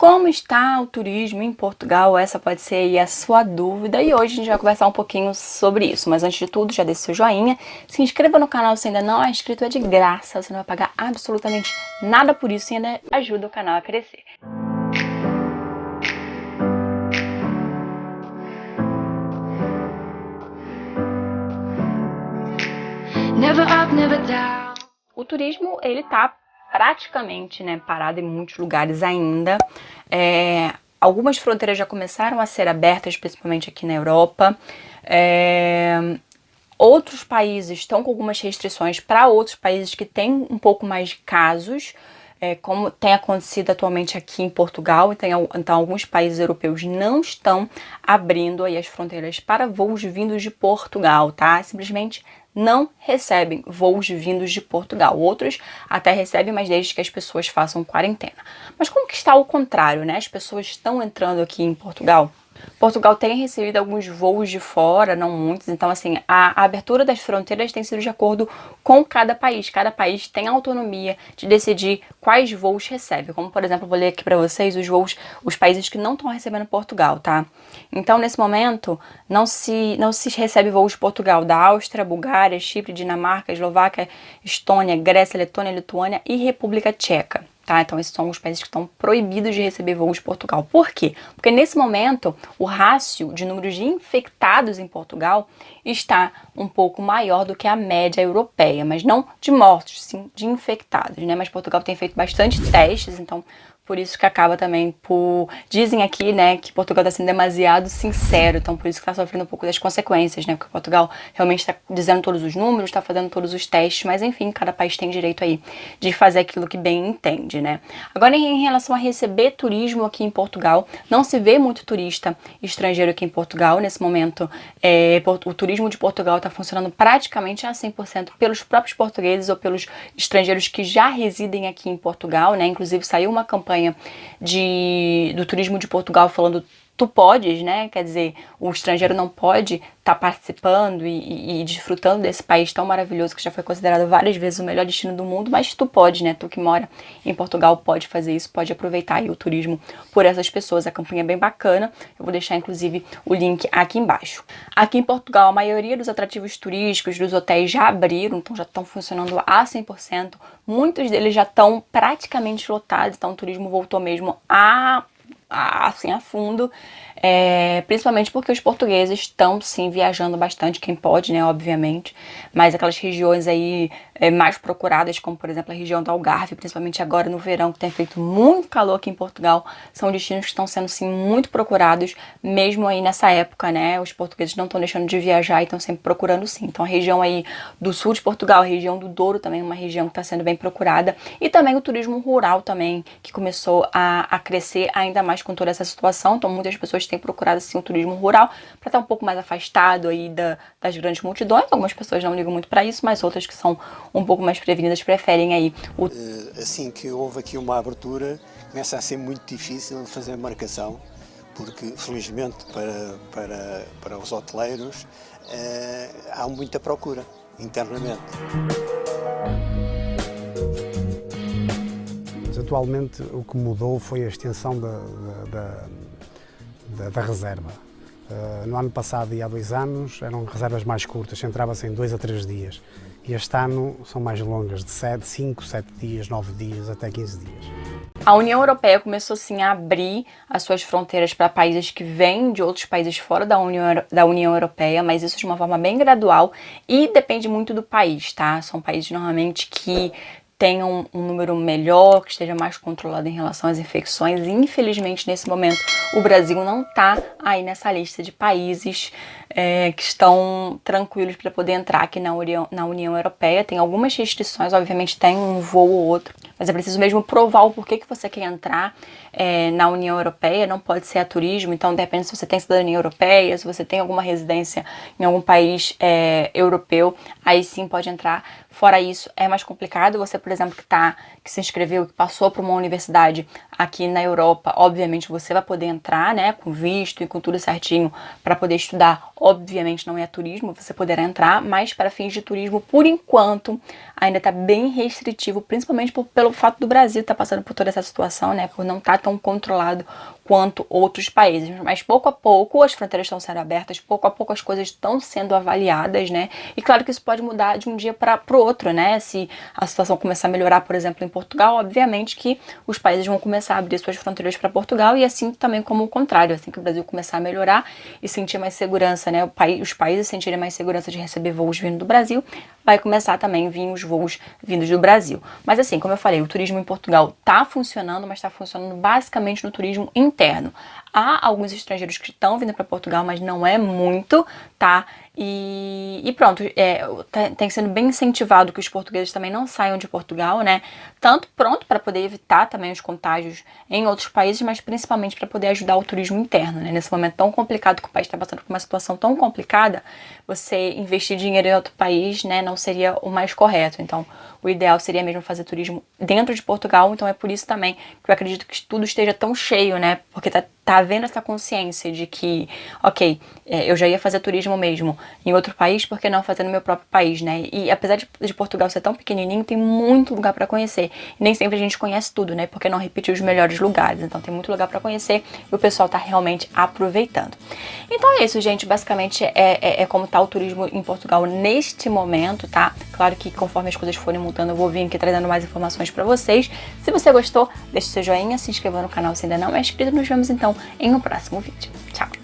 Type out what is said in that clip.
Como está o turismo em Portugal? Essa pode ser aí a sua dúvida e hoje a gente vai conversar um pouquinho sobre isso. Mas antes de tudo, já deixe seu joinha, se inscreva no canal se ainda não é inscrito, é de graça, você não vai pagar absolutamente nada por isso e ainda ajuda o canal a crescer. Never up, never down. O turismo, ele tá praticamente, parado em muitos lugares ainda. Algumas fronteiras já começaram a ser abertas, principalmente aqui na Europa. Outros países estão com algumas restrições para outros países que têm um pouco mais de casos, como tem acontecido atualmente aqui em Portugal. Então alguns países europeus não estão abrindo aí as fronteiras para voos vindos de Portugal, tá? Simplesmente não recebem voos vindos de Portugal. Outros até recebem, mas desde que as pessoas façam quarentena. Mas como que está o contrário, né? As pessoas estão entrando aqui em Portugal. Portugal tem recebido alguns voos de fora, não muitos, então assim, a abertura das fronteiras tem sido de acordo com cada país. Cada país tem autonomia de decidir quais voos recebe. Como, por exemplo, vou ler aqui para vocês os países que não estão recebendo Portugal, tá? Então, nesse momento, não se recebe voos de Portugal da Áustria, Bulgária, Chipre, Dinamarca, Eslováquia, Estônia, Grécia, Letônia, Lituânia e República Tcheca. Tá? Então esses são os países que estão proibidos de receber voos de Portugal. Por quê? Porque nesse momento o rácio de número de infectados em Portugal está um pouco maior do que a média europeia, mas não de mortos, sim de infectados, né? Mas Portugal tem feito bastante testes, então por isso que acaba também Dizem aqui, né, que Portugal está sendo demasiado sincero, então por isso que está sofrendo um pouco das consequências, né? Porque Portugal realmente está dizendo todos os números, está fazendo todos os testes, mas enfim, cada país tem direito aí de fazer aquilo que bem entende, né? Agora, em relação a receber turismo aqui em Portugal, não se vê muito turista estrangeiro aqui em Portugal. Nesse momento, o turismo de Portugal está funcionando praticamente a 100% pelos próprios portugueses ou pelos estrangeiros que já residem aqui em Portugal, né? Inclusive, saiu uma campanha do turismo de Portugal falando tu podes, né? Quer dizer, o estrangeiro não pode estar participando e desfrutando desse país tão maravilhoso que já foi considerado várias vezes o melhor destino do mundo, mas tu pode, né? Tu que mora em Portugal pode fazer isso, pode aproveitar aí o turismo por essas pessoas. A campanha é bem bacana, eu vou deixar inclusive o link aqui embaixo. Aqui em Portugal, a maioria dos atrativos turísticos, dos hotéis já abriram, então já estão funcionando a 100%. Muitos deles já estão praticamente lotados, então o turismo voltou mesmo assim a fundo, principalmente porque os portugueses estão sim viajando bastante, quem pode, né, obviamente, mas aquelas regiões aí mais procuradas, como por exemplo a região do Algarve, principalmente agora no verão, que tem feito muito calor aqui em Portugal, são destinos que estão sendo sim muito procurados, mesmo aí nessa época, né? Os portugueses não estão deixando de viajar e estão sempre procurando sim. Então a região aí do sul de Portugal, a região do Douro também é uma região que está sendo bem procurada, e também o turismo rural também, que começou a crescer ainda mais com toda essa situação. Então muitas pessoas têm procurado assim o turismo rural para estar um pouco mais afastado aí das grandes multidões. Algumas pessoas não ligam muito para isso, mas outras que são um pouco mais prevenidas preferem aí Assim que houve aqui uma abertura, começa a ser muito difícil fazer a marcação, porque felizmente para os hoteleiros há muita procura internamente. Atualmente o que mudou foi a extensão da reserva. No ano passado e há 2 anos eram reservas mais curtas, centrava-se em 2 a 3 dias. E este ano são mais longas, de 5, 7 dias, 9 dias, até 15 dias. A União Europeia começou sim a abrir as suas fronteiras para países que vêm de outros países fora da União Europeia, mas isso de uma forma bem gradual e depende muito do país, tá? São países normalmente que tenham um número melhor, que esteja mais controlado em relação às infecções. E, infelizmente, nesse momento, o Brasil não está aí nessa lista de países que estão tranquilos para poder entrar aqui na União Europeia. Tem algumas restrições, obviamente tem um voo ou outro, mas é preciso mesmo provar o porquê que você quer entrar na União Europeia. Não pode ser a turismo, então depende se você tem cidadania europeia, se você tem alguma residência em algum país europeu, aí sim pode entrar. Fora isso, é mais complicado. Você, por exemplo, que se inscreveu, que passou para uma universidade aqui na Europa, obviamente você vai poder entrar, né, com visto e com tudo certinho para poder estudar obviamente não é turismo, você poderá entrar, mas para fins de turismo, por enquanto, ainda está bem restritivo, principalmente pelo fato do Brasil estar passando por toda essa situação, né, por não estar tão controlado quanto outros países. Mas pouco a pouco as fronteiras estão sendo abertas, pouco a pouco as coisas estão sendo avaliadas, né, e claro que isso pode mudar de um dia para o outro, né, se a situação começar a melhorar, por exemplo, em Portugal, obviamente que os países vão começar a abrir suas fronteiras para Portugal e assim também como o contrário, assim que o Brasil começar a melhorar e sentir mais segurança, né, os países sentirem mais segurança de receber voos vindo do Brasil, vai começar também a vir os voos vindos do Brasil. Mas assim, como eu falei, o turismo em Portugal está funcionando, mas está funcionando basicamente no turismo interno. Há alguns estrangeiros que estão vindo para Portugal, mas não é muito, tá? E pronto, tem sendo bem incentivado que os portugueses também não saiam de Portugal, né? Tanto pronto para poder evitar também os contágios em outros países, mas principalmente para poder ajudar o turismo interno, né? Nesse momento tão complicado que o país está passando por uma situação tão complicada, você investir dinheiro em outro país, né, não seria o mais correto. Então, o ideal seria mesmo fazer turismo dentro de Portugal. Então, é por isso também que eu acredito que tudo esteja tão cheio, né? Porque tá havendo essa consciência de que, ok, eu já ia fazer turismo mesmo em outro país, por que não fazer no meu próprio país, né? E apesar de Portugal ser tão pequenininho, tem muito lugar para conhecer. E nem sempre a gente conhece tudo, né? Porque não repetir os melhores lugares. Então tem muito lugar para conhecer e o pessoal tá realmente aproveitando. Então é isso, gente. Basicamente é como tá o turismo em Portugal neste momento, tá? Claro que conforme as coisas forem mudando, eu vou vir aqui trazendo mais informações para vocês. Se você gostou, deixe seu joinha, se inscreva no canal se ainda não é inscrito. Nos vemos então em um próximo vídeo. Tchau!